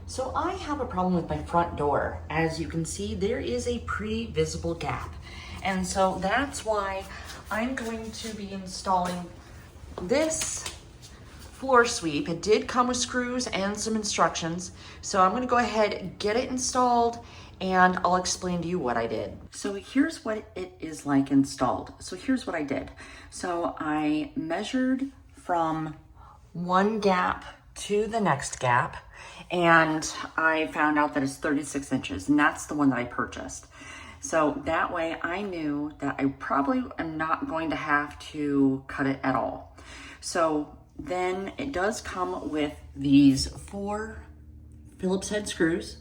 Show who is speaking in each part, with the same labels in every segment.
Speaker 1: So I have a problem with my front door. As you can see, there is a pretty visible gap. And so that's why I'm going to be installing this floor sweep. It did come with screws and some instructions. So I'm gonna go ahead and get it installed and I'll explain to you what I did. So here's what it is like installed. So here's what I did. So I measured from one gap to the next gap, and I found out that it's 36 inches, and that's the one that I purchased. So that way I knew that I probably am not going to have to cut it at all. So then it does come with these 4 Phillips head screws,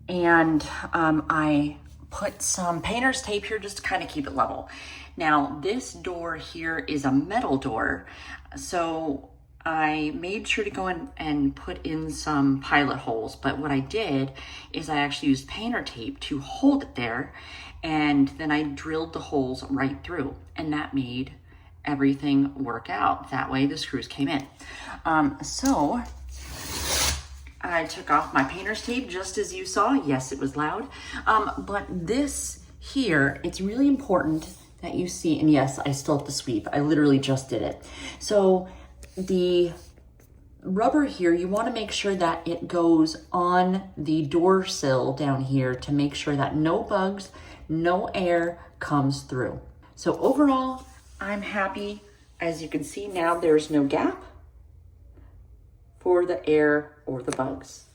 Speaker 1: and I put some painter's tape here just to kind of keep it level. Now this door here is a metal door, so I made sure to go in and put in some pilot holes, but what I did is I actually used painter tape to hold it there, and then I drilled the holes right through, and that made everything work out. That way the screws came in. So I took off my painter's tape just as you saw. Yes, it was loud. But this here, it's really important that you see, and yes, I still have to sweep. I literally just did it. So the rubber here, you want to make sure that it goes on the door sill down here to make sure that no bugs, no air comes through. So overall, I'm happy. As you can see now, there's no gap for the air or the bugs.